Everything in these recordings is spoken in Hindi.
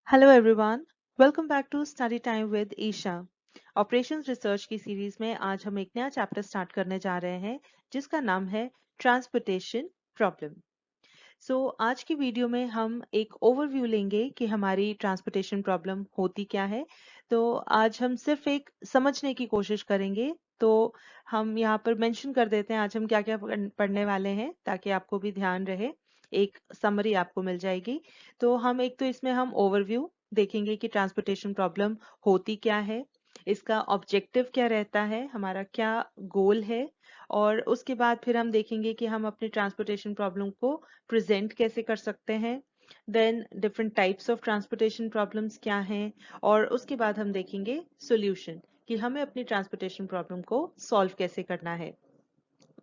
Hello everyone, welcome back to study time with Isha. Operations research की सीरीज में आज हम एक नया चैप्टर स्टार्ट करने जा रहे हैं जिसका नाम है ट्रांसपोर्टेशन प्रॉब्लम। आज की वीडियो में हम एक ओवरव्यू लेंगे कि हमारी ट्रांसपोर्टेशन प्रॉब्लम होती क्या है। तो आज हम सिर्फ एक समझने की कोशिश करेंगे। तो हम यहाँ पर मेंशन कर देते हैं आज हम क्या क्या पढ़ने वाले हैं ताकि आपको भी ध्यान रहे, एक समरी आपको मिल जाएगी। तो हम एक तो इसमें हम ओवरव्यू देखेंगे कि ट्रांसपोर्टेशन प्रॉब्लम होती क्या है, इसका ऑब्जेक्टिव क्या रहता है, हमारा क्या गोल है, और उसके बाद फिर हम देखेंगे कि हम अपने ट्रांसपोर्टेशन प्रॉब्लम को प्रेजेंट कैसे कर सकते हैं। Then different types of transportation problems क्या हैं, और उसके बाद हम देखेंगे सॉल्यूशन कि हमें अपनी ट्रांसपोर्टेशन प्रॉब्लम को सॉल्व कैसे करना है।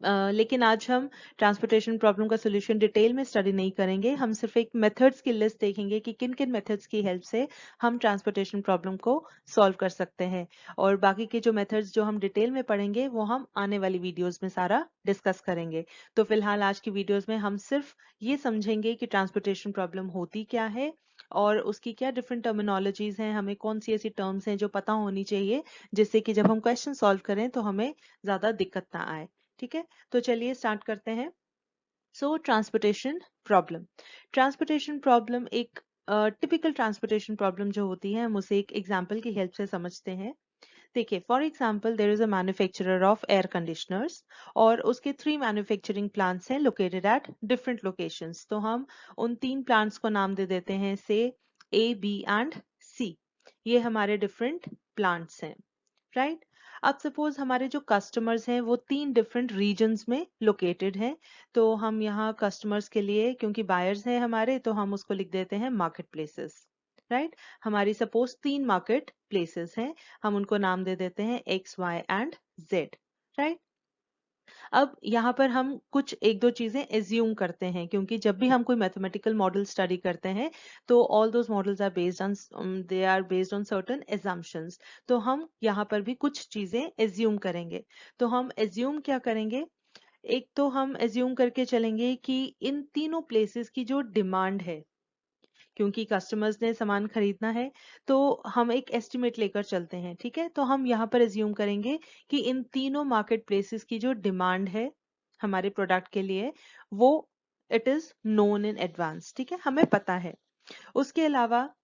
लेकिन आज हम ट्रांसपोर्टेशन प्रॉब्लम का सॉल्यूशन डिटेल में स्टडी नहीं करेंगे। हम सिर्फ एक मेथड्स की लिस्ट देखेंगे कि किन किन मेथड्स की हेल्प से हम ट्रांसपोर्टेशन प्रॉब्लम को सॉल्व कर सकते हैं, और बाकी के जो मेथड्स जो हम डिटेल में पढ़ेंगे वो हम आने वाली वीडियोस में सारा डिस्कस करेंगे। तो फिलहाल आज की वीडियोस में हम सिर्फ ये समझेंगे कि ट्रांसपोर्टेशन प्रॉब्लम होती क्या है और उसकी क्या डिफरेंट टर्मिनोलॉजीज हैं, हमें कौन सी ऐसी टर्म्स हैं जो पता होनी चाहिए जिससे कि जब हम क्वेश्चन सॉल्व करें तो हमें ज्यादा दिक्कत ना आए। ठीक है, तो चलिए स्टार्ट करते हैं। ट्रांसपोर्टेशन प्रॉब्लम, ट्रांसपोर्टेशन प्रॉब्लम एक टिपिकल ट्रांसपोर्टेशन प्रॉब्लम जो होती है हम उसे एक एग्जांपल की हेल्प से समझते हैं। देखिए, for example there is a manufacturer of air conditioners और उसके 3 मैन्युफैक्चरिंग प्लांट्स हैं लोकेटेड एट डिफरेंट लोकेशंस। तो हम उन 3 प्लांट्स को नाम दे देते हैं से ए, बी एंड सी। ये हमारे डिफरेंट प्लांट्स हैं, राइट। अब सपोज हमारे जो कस्टमर्स हैं वो 3 डिफरेंट रीजन्स में लोकेटेड हैं। तो हम यहाँ कस्टमर्स के लिए, क्योंकि बायर्स हैं हमारे, तो हम उसको लिख देते हैं मार्केट प्लेसेस, राइट। हमारी सपोज 3 मार्केट प्लेसेस हैं, हम उनको नाम दे देते हैं X, Y and Z, right. अब यहाँ पर हम कुछ एक दो चीजें एज्यूम करते हैं, क्योंकि जब भी हम कोई मैथमेटिकल मॉडल स्टडी करते हैं तो all those models are based on they are based on certain assumptions. तो हम यहाँ पर भी कुछ चीजें एज्यूम करेंगे। तो हम एज्यूम क्या करेंगे, एक तो हम एज्यूम करके चलेंगे कि इन तीनों प्लेसेस की जो डिमांड है, क्योंकि कस्टमर्स ने सामान खरीदना है, तो हम एक एस्टिमेट लेकर चलते हैं। ठीक है, तो हम यहाँ पर एज्यूम करेंगे कि इन तीनों मार्केट प्लेसेस की जो डिमांड है हमारे प्रोडक्ट के लिए वो it is known in advance. ठीक है, हमें पता है। उसके अलावा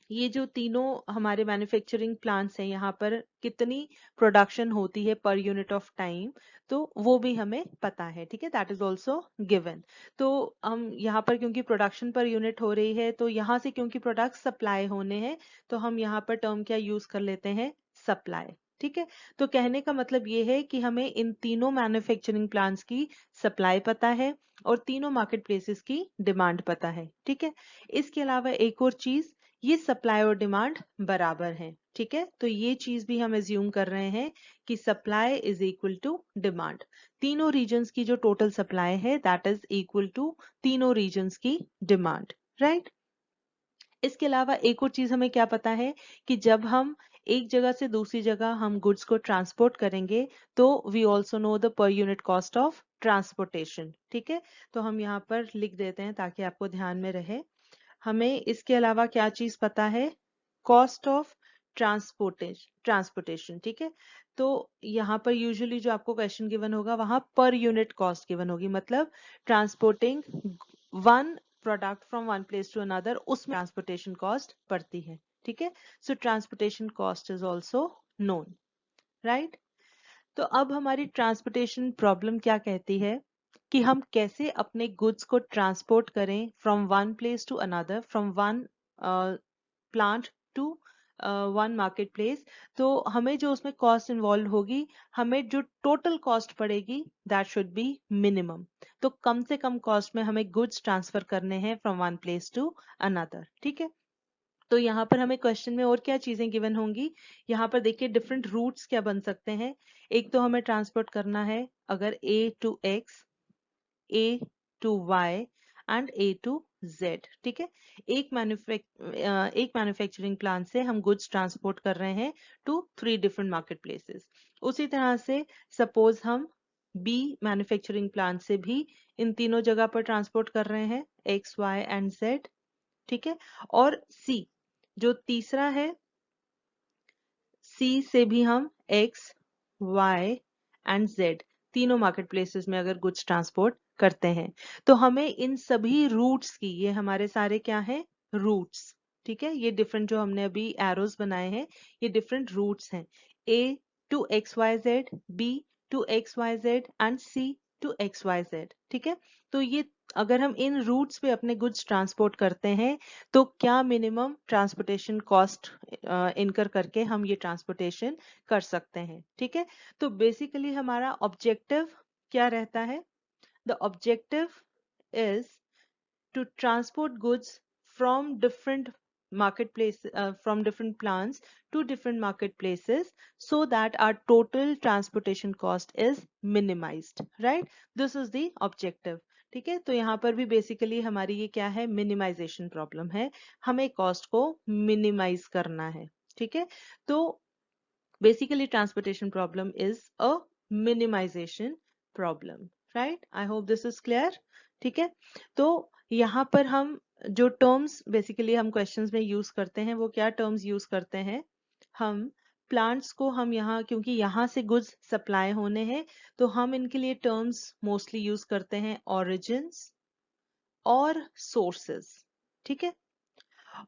ये जो तीनों हमारे मैन्युफैक्चरिंग प्लांट्स हैं, यहाँ पर कितनी प्रोडक्शन होती है पर यूनिट ऑफ टाइम, तो वो भी हमें पता है। ठीक है, दैट इज ऑल्सो गिवन। तो हम यहाँ पर क्योंकि प्रोडक्शन पर यूनिट हो रही है, तो यहाँ से क्योंकि प्रोडक्ट सप्लाई होने हैं, तो हम यहाँ पर टर्म क्या यूज कर लेते हैं, सप्लाई। ठीक है, तो कहने का मतलब ये है कि हमें इन तीनों मैन्युफैक्चरिंग प्लांट्स की सप्लाई पता है और तीनों मार्केट प्लेसेस की डिमांड पता है। ठीक है, इसके अलावा एक और चीज, ये सप्लाई और डिमांड बराबर हैं। ठीक है, तो ये चीज भी हम एज्यूम कर रहे हैं कि supply is equal to demand. तीनों रीजन्स की जो टोटल सप्लाई है दैट इज इक्वल टू तीनों रीजन्स की डिमांड, राइट। इसके अलावा एक और चीज हमें क्या पता है कि जब हम एक जगह से दूसरी जगह हम गुड्स को ट्रांसपोर्ट करेंगे तो we also know the per unit cost of transportation. ठीक है, तो हम यहाँ पर लिख देते हैं ताकि आपको ध्यान में रहे। हमें इसके अलावा क्या चीज पता है, कॉस्ट ऑफ ट्रांसपोर्टेशन। ठीक है, तो यहाँ पर यूजुअली जो आपको क्वेश्चन गिवन होगा वहां पर यूनिट कॉस्ट गिवन होगी, मतलब transporting one product from one place to another, उसमें ट्रांसपोर्टेशन कॉस्ट पड़ती है। ठीक है, so transportation cost is also known, right. तो अब हमारी ट्रांसपोर्टेशन प्रॉब्लम क्या कहती है कि हम कैसे अपने गुड्स को ट्रांसपोर्ट करें from one place to another, from one plant to one market place. तो हमें जो उसमें कॉस्ट इन्वॉल्व होगी, हमें जो टोटल कॉस्ट पड़ेगी दैट शुड बी मिनिमम। तो कम से कम कॉस्ट में हमें गुड्स ट्रांसफर करने हैं from one place to another. ठीक है, तो यहाँ पर हमें क्वेश्चन में और क्या चीजें गिवन होंगी, यहाँ पर देखिए डिफरेंट रूट्स क्या बन सकते हैं। एक तो हमें ट्रांसपोर्ट करना है अगर A to X, A to Y and A to Z. ठीक है, एक मैन्युफैक्चरिंग प्लांट से हम गुड्स ट्रांसपोर्ट कर रहे हैं टू 3 डिफरेंट मार्केट प्लेसेस। उसी तरह से सपोज हम बी मैन्युफैक्चरिंग प्लांट से भी इन तीनों जगह पर ट्रांसपोर्ट कर रहे हैं एक्स, वाई एंड जेड। ठीक है, और सी जो तीसरा है सी से भी हम एक्स, वाई एंड जेड तीनों मार्केट प्लेसेस में अगर गुड्स ट्रांसपोर्ट करते हैं तो हमें इन सभी रूट्स की, ये हमारे सारे क्या है रूट्स, ठीक है, ये डिफरेंट जो हमने अभी एरोज बनाए हैं ये डिफरेंट रूट्स हैं, A to X Y Z, B to X Y Z and C to X Y Z, ठीक है। तो ये अगर हम इन रूट्स पे अपने गुड्स ट्रांसपोर्ट करते हैं तो क्या मिनिमम ट्रांसपोर्टेशन कॉस्ट इनकर करके हम ये ट्रांसपोर्टेशन कर सकते हैं, ठीक है। तो बेसिकली हमारा ऑब्जेक्टिव क्या रहता है, the objective is to transport goods from different marketplace from different plants to different marketplaces so that our total transportation cost is minimized, right? This is the objective, ठीक है। तो यहाँ पर भी बेसिकली हमारी ये क्या है, मिनिमाइजेशन प्रॉब्लम है, हमें कॉस्ट को मिनिमाइज करना है, ठीक है। तो basically transportation problem is a minimization problem, right? I hope this is clear, ठीक है। तो यहाँ पर हम जो टर्म्स बेसिकली हम क्वेश्चंस में यूज करते हैं वो क्या टर्म्स यूज करते हैं, हम प्लांट्स को हम यहाँ क्योंकि यहाँ से गुड्स सप्लाई होने हैं तो हम इनके लिए टर्म्स मोस्टली यूज करते हैं ओरिजिन्स और सोर्सेस, ठीक है।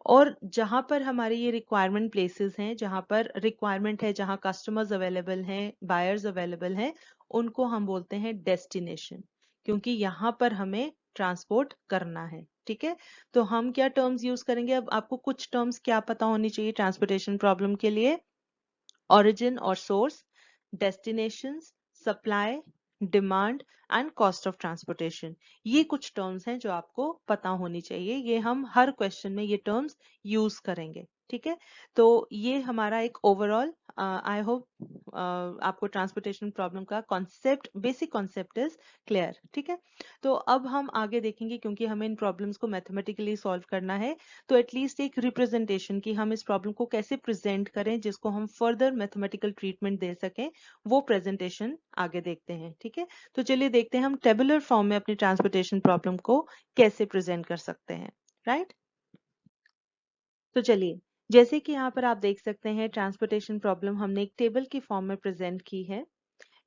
और जहां पर हमारे ये रिक्वायरमेंट प्लेसेस हैं, जहां पर रिक्वायरमेंट है, जहां कस्टमर्स अवेलेबल हैं, बायर्स अवेलेबल हैं, उनको हम बोलते हैं डेस्टिनेशन, क्योंकि यहाँ पर हमें ट्रांसपोर्ट करना है, ठीक है। तो हम क्या टर्म्स यूज करेंगे, अब आपको कुछ टर्म्स क्या पता होनी चाहिए ट्रांसपोर्टेशन प्रॉब्लम के लिए, origin और source, destinations, supply, demand and cost of transportation, ये कुछ टर्म्स हैं जो आपको पता होनी चाहिए, ये हम हर क्वेश्चन में ये टर्म्स यूज करेंगे, ठीक है। तो ये हमारा एक ओवरऑल, आई होप आपको ट्रांसपोर्टेशन प्रॉब्लम का concept, basic concept is clear, ठीक है। तो अब हम आगे देखेंगे, क्योंकि हमें इन प्रॉब्लम्स को मैथमेटिकली सॉल्व करना है तो एटलीस्ट एक रिप्रेजेंटेशन की हम इस प्रॉब्लम को कैसे प्रेजेंट करें जिसको हम फर्दर मैथमेटिकल ट्रीटमेंट दे सकें, वो प्रेजेंटेशन आगे देखते हैं, ठीक है। तो चलिए देखते हैं हम टेबुलर फॉर्म में अपनी ट्रांसपोर्टेशन प्रॉब्लम को कैसे प्रेजेंट कर सकते हैं, राइट। तो चलिए, जैसे कि यहाँ पर आप देख सकते हैं ट्रांसपोर्टेशन प्रॉब्लम हमने एक टेबल की फॉर्म में प्रेजेंट की है।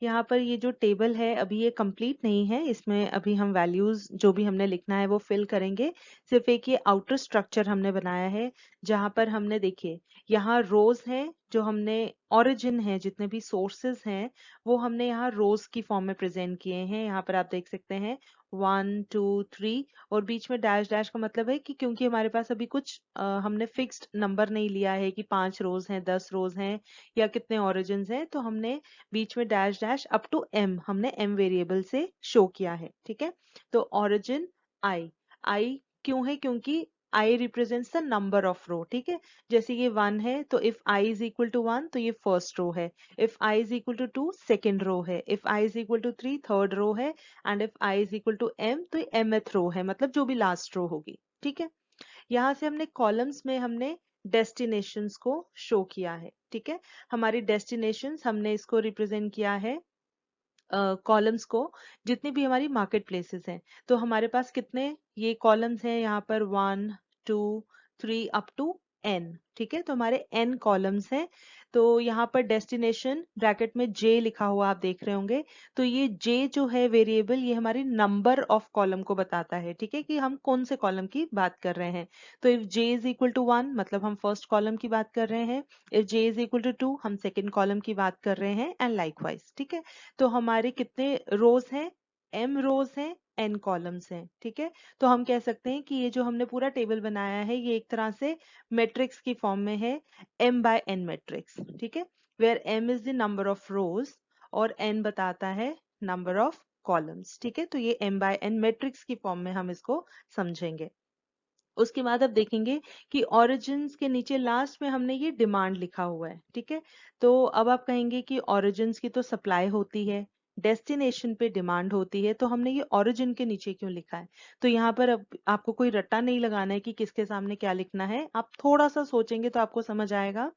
यहाँ पर ये जो टेबल है अभी ये कंप्लीट नहीं है, इसमें अभी हम वैल्यूज जो भी हमने लिखना है वो फिल करेंगे, सिर्फ एक ये आउटर स्ट्रक्चर हमने बनाया है जहां पर हमने देखिए यहाँ रोज हैं, जो हमने ओरिजिन है, जितने भी सोर्सेज हैं वो हमने यहाँ रोज की फॉर्म में प्रेजेंट किए हैं। यहाँ पर आप देख सकते हैं 1 2 3 और बीच में डैश डैश का मतलब है कि क्योंकि हमारे पास अभी कुछ हमने फिक्स्ड नंबर नहीं लिया है कि 5 रोज हैं, 10 रोज हैं या कितने ओरिजिन हैं, तो हमने बीच में dash dash up to M हमने एम वेरिएबल से शो किया है, ठीक है। तो ओरिजिन आई, आई क्यों है, क्योंकि I represents the number of row, ठीक है। जैसे ये 1 है तो if I is equal to 1 तो ये फर्स्ट रो है, if I is equal to 2 second row है, if I is equal to 3 third row है, and if I is equal to M तो ये mth रो है, मतलब जो भी लास्ट रो होगी, ठीक है। यहाँ से हमने कॉलम्स में हमने डेस्टिनेशंस को शो किया है, ठीक है। हमारी डेस्टिनेशंस हमने इसको रिप्रेजेंट किया है कॉलम्स को, जितनी भी हमारी मार्केट प्लेसेस हैं, तो हमारे पास कितने ये कॉलम्स हैं यहाँ पर 1 2 3 अप टू एन, ठीक है। तो हमारे एन कॉलम्स हैं, तो यहाँ पर डेस्टिनेशन ब्रैकेट में जे लिखा हुआ आप देख रहे होंगे, तो ये जे जो है वेरिएबल ये हमारी नंबर ऑफ कॉलम को बताता है, ठीक है, कि हम कौन से कॉलम की बात कर रहे हैं। तो if J is equal to 1 मतलब हम फर्स्ट कॉलम की बात कर रहे हैं, if J is equal to 2 हम सेकेंड कॉलम की बात कर रहे हैं, एंड लाइकवाइज, ठीक है। तो हमारे कितने रोज हैं, एम रोज हैं, एन कॉलम्स हैं, ठीक है। तो हम कह सकते हैं कि ये जो हमने पूरा टेबल बनाया है ये एक तरह से मैट्रिक्स की फॉर्म में है, एम बाय एन मैट्रिक्स, ठीक है, where M is the number of rows और एन बताता है नंबर ऑफ कॉलम्स, ठीक है। तो ये एम बाय एन मैट्रिक्स की फॉर्म में हम इसको समझेंगे। उसके बाद अब देखेंगे कि ओरिजिन्स के नीचे लास्ट में हमने ये डिमांड लिखा हुआ है, ठीक है। तो अब आप कहेंगे कि ओरिजिन्स की तो सप्लाई होती है, डेस्टिनेशन पे डिमांड होती है, तो हमने ये ओरिजिन के नीचे क्यों लिखा है। तो यहाँ पर अब आपको कोई रट्टा नहीं लगाना है कि किसके सामने क्या लिखना है, आप थोड़ा सा सोचेंगे तो आपको समझ आएगा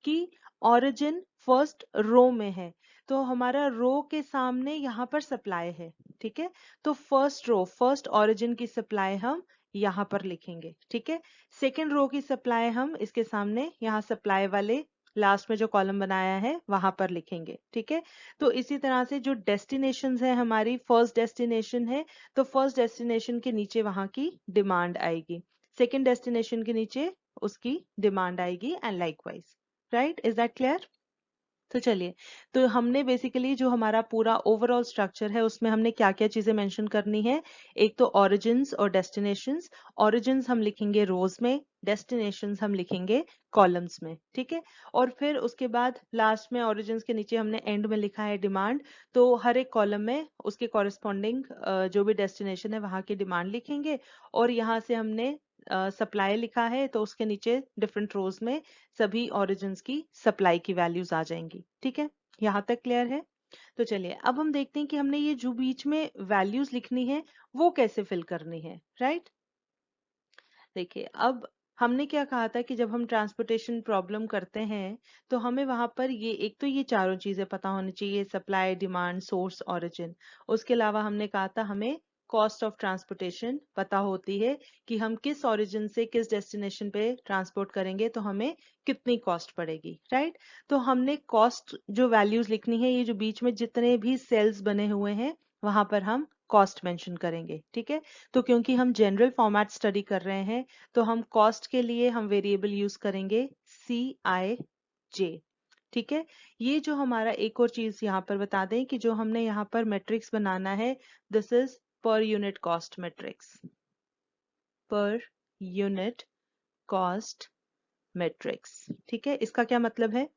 कि ओरिजिन फर्स्ट रो में है, तो हमारा रो के सामने यहाँ पर सप्लाई है, ठीक है। तो फर्स्ट रो फर्स्ट ओरिजिन की सप्लाई हम यहाँ पर लिखेंगे। ठीक है, सेकेंड रो की सप्लाई हम इसके सामने यहाँ सप्लाई वाले लास्ट में जो कॉलम बनाया है वहां पर लिखेंगे। ठीक है, तो इसी तरह से जो डेस्टिनेशन है, हमारी फर्स्ट डेस्टिनेशन है तो फर्स्ट डेस्टिनेशन के नीचे वहां की डिमांड आएगी, सेकेंड डेस्टिनेशन के नीचे उसकी डिमांड आएगी and likewise. Right, is that clear? तो चलिए, तो हमने बेसिकली जो हमारा पूरा ओवरऑल स्ट्रक्चर है उसमें हमने क्या क्या चीजें मेंशन करनी है। एक तो ओरिजिन्स और डेस्टिनेशंस। ओरिजिन्स हम लिखेंगे रोज में, डेस्टिनेशंस हम लिखेंगे कॉलम्स में। ठीक है, और फिर उसके बाद लास्ट में ओरिजिन्स के नीचे हमने एंड में लिखा है डिमांड, तो हर एक कॉलम में उसके कॉरेस्पॉन्डिंग जो भी डेस्टिनेशन है वहां की डिमांड लिखेंगे। और यहाँ से हमने सप्लाई लिखा है तो उसके नीचे डिफरेंट रोज में सभी ओरिजिन्स की सप्लाई की वैल्यूज आ जाएंगी। ठीक है, यहाँ तक क्लियर है? तो चलिए अब हम देखते हैं कि हमने ये जो बीच में वैल्यूज लिखनी है वो कैसे फिल करनी है। राइट, देखिए अब हमने क्या कहा था कि जब हम ट्रांसपोर्टेशन प्रॉब्लम करते हैं तो हमें वहां पर ये एक तो ये चारों चीजें पता होनी चाहिए, सप्लाई, डिमांड, सोर्स, ओरिजिन। उसके अलावा हमने कहा था हमें कॉस्ट ऑफ ट्रांसपोर्टेशन पता होती है कि हम किस ओरिजिन से किस डेस्टिनेशन पे ट्रांसपोर्ट करेंगे तो हमें कितनी कॉस्ट पड़ेगी। राइट, तो हमने कॉस्ट जो वैल्यूज लिखनी है, ये जो बीच में जितने भी सेल्स बने हुए हैं वहां पर हम कॉस्ट मेंशन करेंगे। ठीक है, तो क्योंकि हम जनरल फॉर्मेट स्टडी कर रहे हैं तो हम कॉस्ट के लिए हम वेरिएबल यूज करेंगे CIJ। ठीक है, ये जो हमारा एक और चीज यहाँ पर बता दें कि जो हमने यहाँ पर मैट्रिक्स बनाना है, दिस इज पर यूनिट कॉस्ट मैट्रिक्स, पर यूनिट कॉस्ट मैट्रिक्स। ठीक है, इसका क्या मतलब है?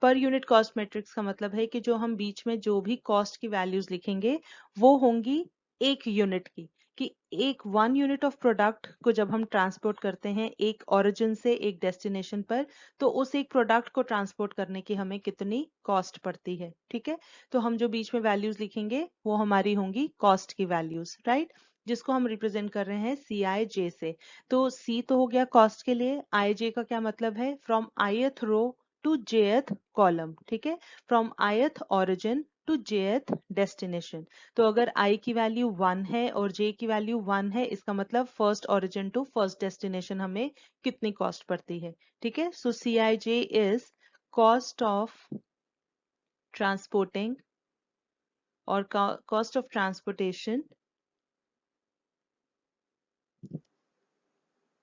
पर यूनिट कॉस्ट मैट्रिक्स का मतलब है कि जो हम बीच में जो भी कॉस्ट की वैल्यूज लिखेंगे वो होंगी एक यूनिट की, कि एक 1 यूनिट ऑफ प्रोडक्ट को जब हम ट्रांसपोर्ट करते हैं एक ओरिजिन से एक डेस्टिनेशन पर, तो उस एक प्रोडक्ट को ट्रांसपोर्ट करने की हमें कितनी कॉस्ट पड़ती है। ठीक है, तो हम जो बीच में वैल्यूज लिखेंगे वो हमारी होंगी कॉस्ट की वैल्यूज। राइट, जिसको हम रिप्रेजेंट कर रहे हैं CIJ से। तो C तो हो गया कॉस्ट के लिए, IJ का क्या मतलब है? From ith row to jth column. ठीक है, from ith origin to jth destination. तो अगर I की वैल्यू 1 है और J की वैल्यू 1 है, इसका मतलब first origin to first destination हमें कितनी कॉस्ट पड़ती है। ठीक है, so CIJ is cost of transporting और cost of transportation,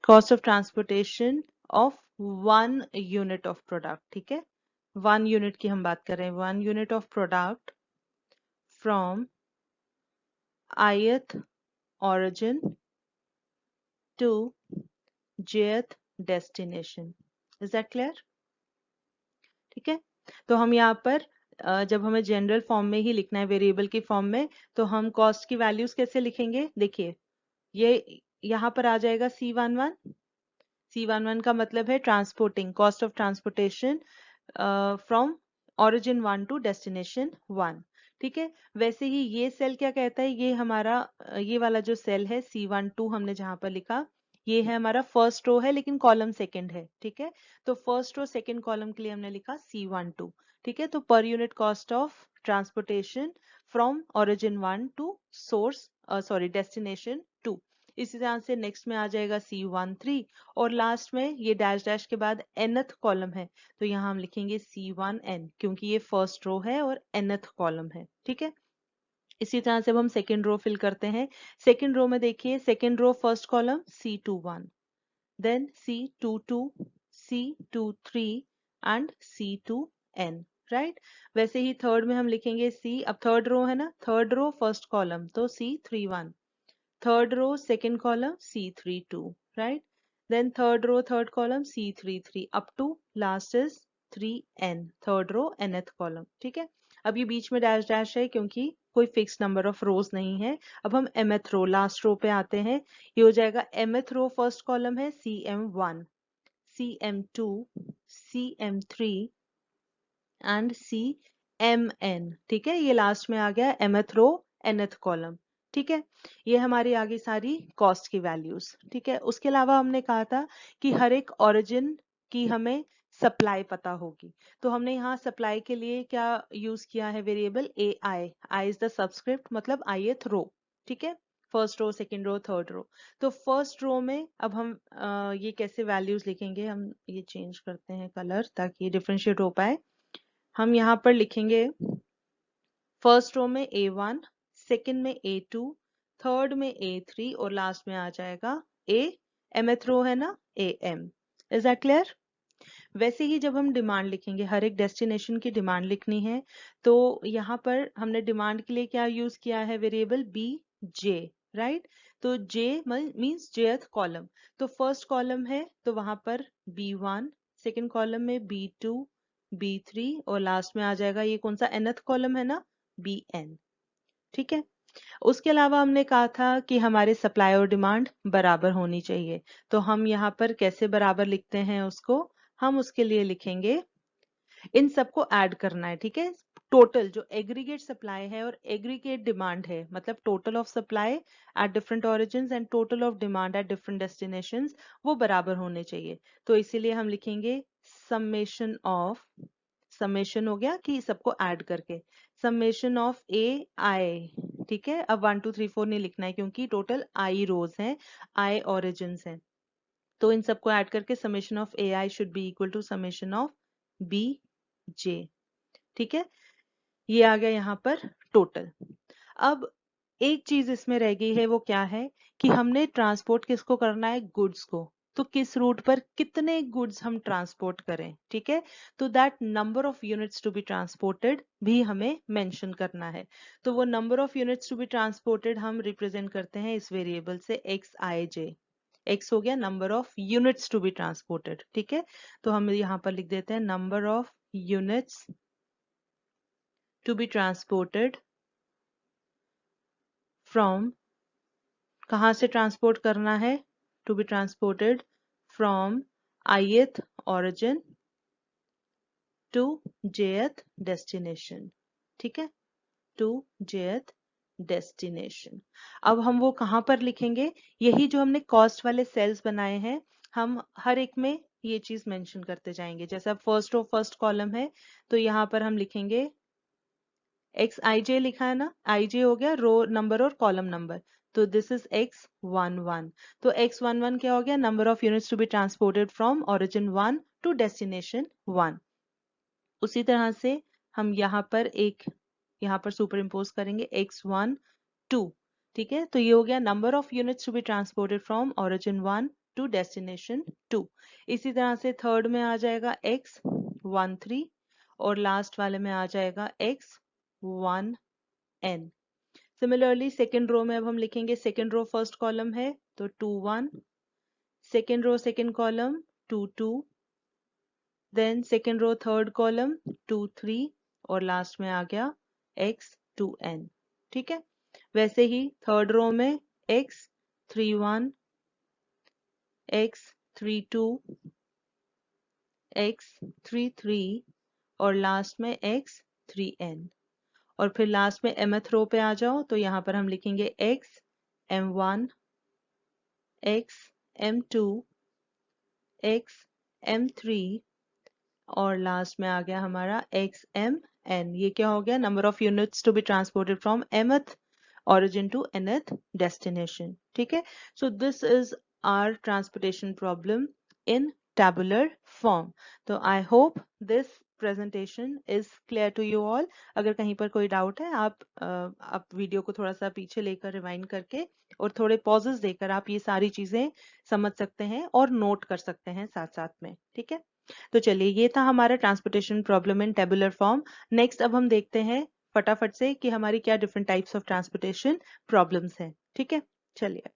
cost of transportation of 1 unit of product. ठीक है, 1 यूनिट की हम बात कर रहे हैं, 1 unit of product from ith origin to jth destination। Is that clear? ठीक है, तो हम यहाँ पर जब हमें जनरल फॉर्म में ही लिखना है वेरिएबल की फॉर्म में, तो हम कॉस्ट की वैल्यूज कैसे लिखेंगे? देखिए, ये यहाँ पर आ जाएगा C11। C11 का मतलब है transporting, cost of transportation from origin 1 to destination 1। ठीक है, वैसे ही ये सेल क्या कहता है, ये हमारा ये वाला जो सेल है C12 हमने जहां पर लिखा, ये है हमारा फर्स्ट रो है लेकिन कॉलम सेकंड है। ठीक है, तो फर्स्ट रो सेकंड कॉलम के लिए हमने लिखा C12। ठीक है, तो per unit cost of transportation from origin 1 to source sorry destination 2। इसी तरह से नेक्स्ट में आ जाएगा C13, और लास्ट में ये डैश डैश के बाद nth कॉलम है तो यहाँ हम लिखेंगे C1n, क्योंकि ये फर्स्ट रो है और nth कॉलम है। ठीक है, इसी तरह से अब हम सेकेंड रो फिल करते हैं। सेकेंड रो में देखिए, second row first column C21, then C22, C23 and C2n। Right, वैसे ही थर्ड में हम लिखेंगे C, अब थर्ड रो है ना, थर्ड रो फर्स्ट कॉलम तो C31, third row second column C32, right? Then third row third column C33 up to last is 3n, third row nth column। ठीक है, अब ये बीच में डैश डैश है क्योंकि कोई फिक्स नंबर ऑफ रोज नहीं है। अब हम mth रो लास्ट रो पे आते हैं, ये हो जाएगा mth रो फर्स्ट कॉलम है CM1, CM2, CM3 and CMN। ठीक है, ये लास्ट में आ गया mth रो nth कॉलम। ठीक है, ये हमारी आ गई सारी कॉस्ट की वैल्यूज। ठीक है, उसके अलावा हमने कहा था कि हर एक ओरिजिन की हमें सप्लाई पता होगी, तो हमने यहाँ सप्लाई के लिए क्या यूज किया है variable AI। I is the subscript, मतलब ith रो। ठीक है, first row, second row, third row. तो फर्स्ट रो में अब हम ये कैसे वैल्यूज लिखेंगे, हम ये चेंज करते हैं कलर ताकि ये डिफरेंशिएट हो पाए। हम यहाँ पर लिखेंगे फर्स्ट रो में A1, सेकंड में A2, थर्ड में A3 और लास्ट में आ जाएगा A, mth रो है ना AM। Is that clear? वैसे ही जब हम डिमांड लिखेंगे, हर एक डेस्टिनेशन की डिमांड लिखनी है, तो यहाँ पर हमने डिमांड के लिए क्या यूज किया है, वेरिएबल BJ, राइट? तो J मीन्स jth कॉलम। तो फर्स्ट कॉलम है तो वहां पर B1, सेकंड कॉलम में B2, B3 और लास्ट में आ जाएगा ये कौन सा nth कॉलम है ना, BN। ठीक है। उसके अलावा हमने कहा था कि हमारे सप्लाई और डिमांड बराबर होनी चाहिए। तो हम यहाँ पर कैसे बराबर लिखते हैं उसको, हम उसके लिए लिखेंगे, इन सबको ऐड करना है। ठीक है। टोटल जो एग्रीगेट सप्लाई है और एग्रीगेट डिमांड है, मतलब total of supply at different origins and total of demand at different destinations, वो बराबर होने चाहिए। तो इसीलिए हम लिखेंगे समेशन ऑफ, समेशन हो गया कि सबको ऐड करके, समेशन ऑफ AI। ठीक है। अब 1 2 3 4 नहीं लिखना है क्योंकि टोटल I रोज हैं, I ओरिजिन्स हैं। तो इन सबको ऐड करके summation of AI should be equal to summation of BJ। ठीक है। ये आ गया यहाँ पर टोटल। अब एक चीज इसमें रह गई है, वो क्या है कि हमने ट्रांसपोर्ट किसको करना है, गुड्स को। तो किस रूट पर कितने गुड्स हम ट्रांसपोर्ट करें। ठीक है। तो that number of units to be transported भी हमें मेंशन करना है। तो वो number of units to be transported हम रिप्रेजेंट करते हैं इस वेरिएबल से XIJ। एक्स हो गया number of units to be transported. ठीक है। तो हम यहाँ पर लिख देते हैं number of units to be transported from, कहाँ से ट्रांसपोर्ट करना है, to be transported from ith origin to jth destination. ठीक है। To jth destination. अब हम वो कहाँ पर लिखेंगे, यही जो हमने कॉस्ट वाले सेल्स बनाए हैं, हम हर एक में ये चीज मेंशन करते जाएंगे। जैसे अब फर्स्ट रो फर्स्ट कॉलम है तो यहाँ पर हम लिखेंगे XIJ लिखा है ना, IJ हो गया रो नंबर और कॉलम नंबर। तो दिस इज X11। तो X11 क्या हो गया, number of units to be transported from origin 1 to destination 1। उसी तरह से हम यहाँ पर यहाँ पर सुपर इम्पोज करेंगे X12। ठीक है। तो ये हो गया number of units to be transported from origin 1 to destination 2। इसी तरह से थर्ड में आ जाएगा X13 और लास्ट वाले में आ जाएगा X1N। सिमिलरली सेकेंड रो में अब हम लिखेंगे, सेकेंड रो फर्स्ट कॉलम है तो 21, second row second column 22, then second row third column 23 और लास्ट में आ गया X2N। ठीक है। वैसे ही थर्ड रो में X31, X32, X33 और लास्ट में X3N। और फिर लास्ट में mth रो पे आ जाओ तो यहाँ पर हम लिखेंगे XM1, XM2, XM3 और लास्ट में आ गया हमारा XMN। ये क्या हो गया, number of units to be transported from mth origin to nth destination। ठीक है। So this is our transportation problem in tabular form। तो I hope this presentation is clear to you all। अगर कहीं पर कोई डाउट है आप वीडियो को थोड़ा सा पीछे लेकर रिवाइंड करके और थोड़े पॉजेस देकर आप ये सारी चीजें समझ सकते हैं और नोट कर सकते हैं साथ साथ में। ठीक है। तो चलिए ये था हमारा ट्रांसपोर्टेशन प्रॉब्लम इन टेबुलर फॉर्म। नेक्स्ट अब हम देखते हैं फटाफट से कि हमारी क्या different types of transportation problems हैं। ठीक है। चलिए,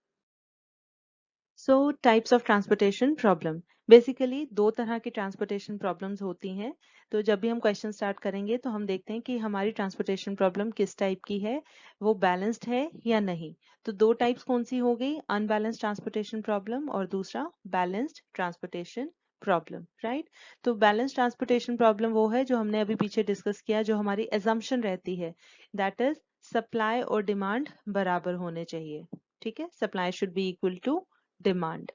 सो types of transportation problem. Basically दो तरह की ट्रांसपोर्टेशन प्रॉब्लम्स होती हैं। तो जब भी हम क्वेश्चन स्टार्ट करेंगे तो हम देखते हैं कि हमारी ट्रांसपोर्टेशन प्रॉब्लम किस टाइप की है, वो बैलेंस्ड है या नहीं। तो दो टाइप्स कौन सी हो गई, अनबैलेंस्ड ट्रांसपोर्टेशन प्रॉब्लम और दूसरा बैलेंस्ड ट्रांसपोर्टेशन प्रॉब्लम, राइट। तो बैलेंस ट्रांसपोर्टेशन प्रॉब्लम वो है जो हमने अभी पीछे डिस्कस किया, जो हमारी एजम्पशन रहती है, दैट इज सप्लाई और डिमांड बराबर होने चाहिए। ठीक है। Supply should be equal to demand.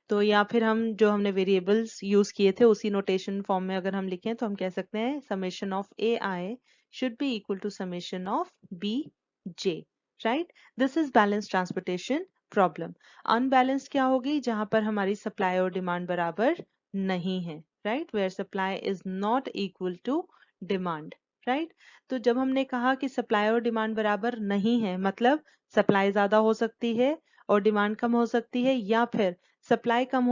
तो या फिर हम जो हमने वेरिएबल्स यूज किए थे उसी नोटेशन फॉर्म में अगर हम लिखें तो हम कह सकते हैं summation of AI should be equal to summation of BJ। Right. This is balance transportation problem. Unbalanced क्या होगी? जहां पर हमारी सप्लाई और डिमांड बराबर नहीं है, right, where supply is not equal to demand, right. तो जब हमने कहा कि सप्लाई और डिमांड बराबर नहीं है, मतलब सप्लाई ज्यादा हो सकती है और डिमांड कम हो सकती है, या फिर सप्लाई कम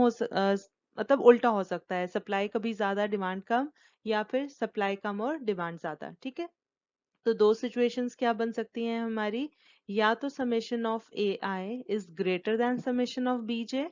मतलब उल्टा हो सकता है, सप्लाई कभी ज्यादा डिमांड कम, या फिर सप्लाई कम और डिमांड ज्यादा, ठीक है। तो दो सिचुएशंस क्या बन सकती हैं हमारी? या तो summation of A I is greater than summation of B J,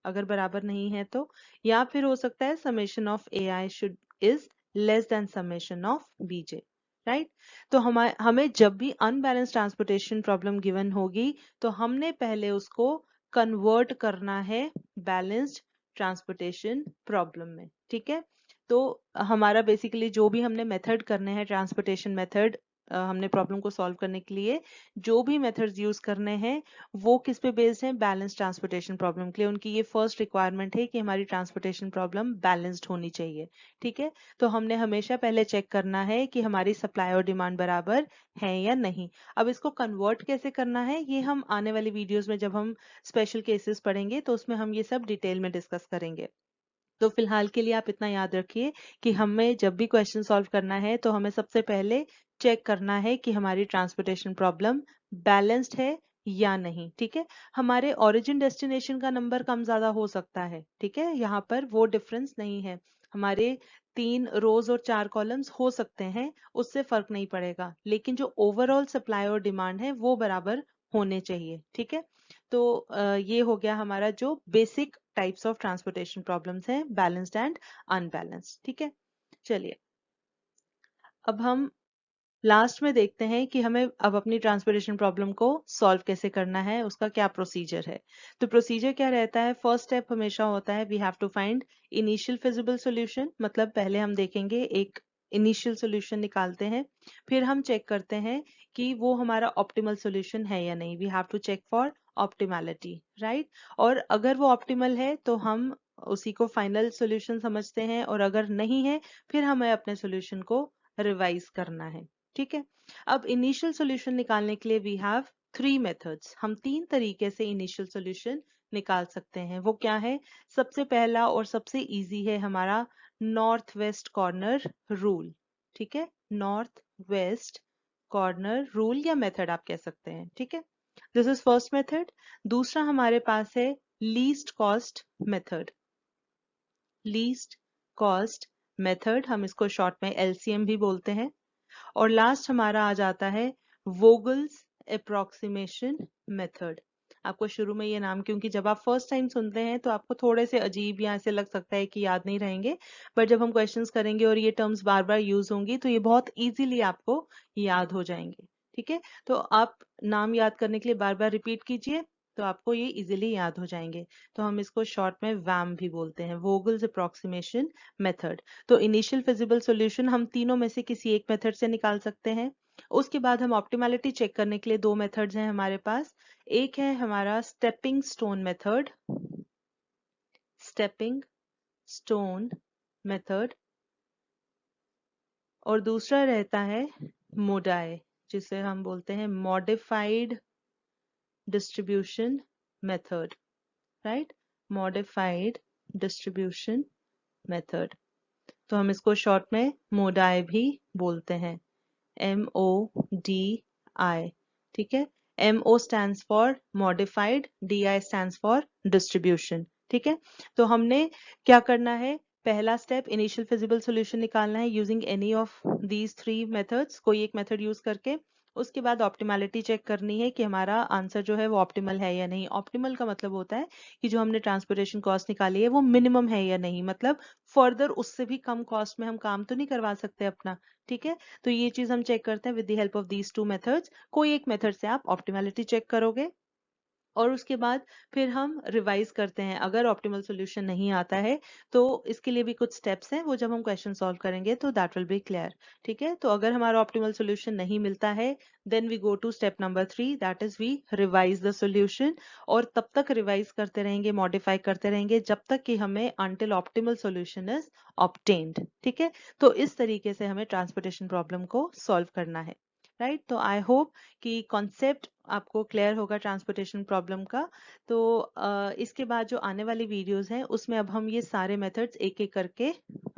अगर बराबर नहीं है तो, या फिर हो सकता है summation of A I should is less than summation of B J, right. तो हमें जब भी अनबैलेंस ट्रांसपोर्टेशन प्रॉब्लम गिवन होगी तो हमने पहले उसको कन्वर्ट करना है बैलेंस्ड ट्रांसपोर्टेशन प्रॉब्लम में, ठीक है। तो हमारा बेसिकली जो भी हमने मेथड करने हैं, ट्रांसपोर्टेशन मेथड, हमने प्रॉब्लम को सॉल्व करने के लिए जो भी मेथड्स यूज करने हैं वो किस पे बेस्ड हैं? बैलेंस ट्रांसपोर्टेशन प्रॉब्लम के लिए उनकी ये फर्स्ट रिक्वायरमेंट है कि हमारी ट्रांसपोर्टेशन प्रॉब्लम बैलेंस्ड होनी चाहिए, ठीक है। तो हमने हमेशा पहले चेक करना है कि हमारी सप्लाई और डिमांड बराबर है या नहीं। अब इसको कन्वर्ट कैसे करना है ये हम आने वाली वीडियोस में जब हम स्पेशल केसेस पढ़ेंगे तो उसमें हम ये सब डिटेल में डिस्कस करेंगे। तो फिलहाल के लिए आप इतना याद रखिए कि हमें जब भी क्वेश्चन सॉल्व करना है तो हमें सबसे पहले चेक करना है कि हमारी ट्रांसपोर्टेशन प्रॉब्लम बैलेंस्ड है या नहीं, ठीक है। हमारे ओरिजिन डेस्टिनेशन का नंबर कम ज्यादा हो सकता है, ठीक है, यहाँ पर वो डिफरेंस नहीं है। हमारे 3 रोज और 4 कॉलम्स हो सकते हैं, उससे फर्क नहीं पड़ेगा, लेकिन जो ओवरऑल सप्लाई और डिमांड है वो बराबर होने चाहिए, ठीक है। तो ये हो गया हमारा जो basic types of transportation problems हैं, बैलेंस्ड एंड अनबैलेंस्ड, ठीक है। चलिए अब हम लास्ट में देखते हैं कि हमें अब अपनी ट्रांसपोर्टेशन प्रॉब्लम को सॉल्व कैसे करना है, उसका क्या प्रोसीजर है। तो प्रोसीजर क्या रहता है? फर्स्ट स्टेप हमेशा होता है we have to find initial feasible solution, मतलब पहले हम देखेंगे एक इनिशियल सॉल्यूशन निकालते हैं, फिर हम चेक करते हैं कि वो हमारा ऑप्टिमल सॉल्यूशन है या नहीं। We have to check for optimality, right. और अगर वो ऑप्टिमल है तो हम उसी को फाइनल सॉल्यूशन समझते हैं, और अगर नहीं है फिर हमें अपने सॉल्यूशन को रिवाइज करना है, ठीक है। अब इनिशियल सॉल्यूशन निकालने के लिए वी हैव 3 मेथड्स। हम 3 तरीके से इनिशियल सॉल्यूशन निकाल सकते हैं। वो क्या है? सबसे पहला और सबसे इजी है हमारा नॉर्थ वेस्ट कॉर्नर रूल, ठीक है, नॉर्थ वेस्ट कॉर्नर रूल या मेथड आप कह सकते हैं, ठीक है। This is first method. दूसरा हमारे पास है least cost method, least cost method, हम इसको शॉर्ट में एलसीएम भी बोलते हैं। और लास्ट हमारा आ जाता है वोगल्स अप्रोक्सीमेशन मेथड। आपको शुरू में ये नाम, क्योंकि जब आप फर्स्ट टाइम सुनते हैं तो आपको थोड़े से अजीब या ऐसे लग सकता है कि याद नहीं रहेंगे, पर जब हम क्वेश्चंस करेंगे और ये टर्म्स बार बार यूज होंगी तो ये बहुत इजीली आपको याद हो जाएंगे, ठीक है। तो आप नाम याद करने के लिए बार बार रिपीट कीजिए तो आपको ये इजीली याद हो जाएंगे। तो हम इसको शॉर्ट में वैम भी बोलते हैं, वोगल्स अप्रोक्सीमेशन मेथड। तो इनिशियल फिजिबल सॉल्यूशन हम तीनों में से किसी एक मेथड से निकाल सकते हैं। उसके बाद हम ऑप्टिमैलिटी चेक करने के लिए 2 मेथड्स हैं हमारे पास। एक है हमारा stepping stone method, stepping stone method, और दूसरा रहता है मोडाई, जिसे हम बोलते हैं modified distribution method, right, modified distribution method. तो हम इसको शॉर्ट में मोडाई भी बोलते हैं, MODI, ठीक है। MO stands for modified, DI stands for distribution, ठीक है। तो हमने क्या करना है? पहला स्टेप इनिशियल फिजिबल सॉल्यूशन निकालना है using any of these 3 methods, कोई एक मेथड यूज करके। उसके बाद ऑप्टिमैलिटी चेक करनी है कि हमारा आंसर जो है वो ऑप्टिमल है या नहीं। ऑप्टिमल का मतलब होता है कि जो हमने ट्रांसपोर्टेशन कॉस्ट निकाली है वो मिनिमम है या नहीं, मतलब फर्दर उससे भी कम कॉस्ट में हम काम तो नहीं करवा सकते अपना, ठीक है। तो ये चीज हम चेक करते हैं with the help of these 2 methods. कोई एक मेथड से आप ऑप्टिमैलिटी चेक करोगे और उसके बाद फिर हम रिवाइज करते हैं। अगर ऑप्टिमल सॉल्यूशन नहीं आता है तो इसके लिए भी कुछ स्टेप्स हैं, वो जब हम क्वेश्चन सॉल्व करेंगे तो दैट विल बी क्लियर, ठीक है। तो अगर हमारा ऑप्टिमल सॉल्यूशन नहीं मिलता है then we go to step number 3, that is we revise the solution. और तब तक रिवाइज करते रहेंगे, मॉडिफाई करते रहेंगे जब तक कि हमें until optimal solution is obtained, ठीक है। तो इस तरीके से हमें ट्रांसपोर्टेशन प्रॉब्लम को सॉल्व करना है। राइट। तो आई होप कि कॉन्सेप्ट आपको क्लियर होगा ट्रांसपोर्टेशन प्रॉब्लम का। तो इसके बाद जो आने वाली वीडियोस हैं उसमें अब हम ये सारे मेथड्स एक एक करके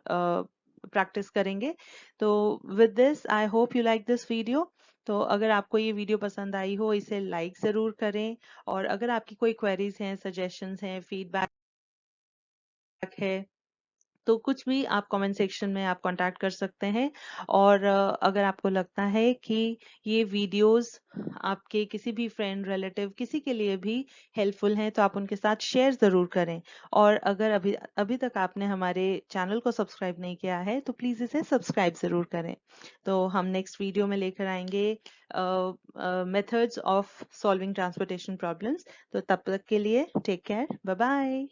प्रैक्टिस करेंगे। तो with this I hope you like this video. तो अगर आपको ये वीडियो पसंद आई हो इसे लाइक ज़रूर करें, और अगर आपकी कोई क्वेरीज हैं, सजेशंस हैं, फीडबैक है, तो कुछ भी आप कमेंट सेक्शन में आप कांटेक्ट कर सकते हैं। और अगर आपको लगता है कि ये वीडियोस आपके किसी भी फ्रेंड रिलेटिव किसी के लिए भी हेल्पफुल हैं तो आप उनके साथ शेयर ज़रूर करें। और अगर अभी अभी तक आपने हमारे चैनल को सब्सक्राइब नहीं किया है तो प्लीज़ इसे सब्सक्राइब ज़रूर करें। तो हम नेक्स्ट वीडियो में लेकर आएंगे methods of solving transportation problems. तो तब तक के लिए टेक केयर, बाय बाय।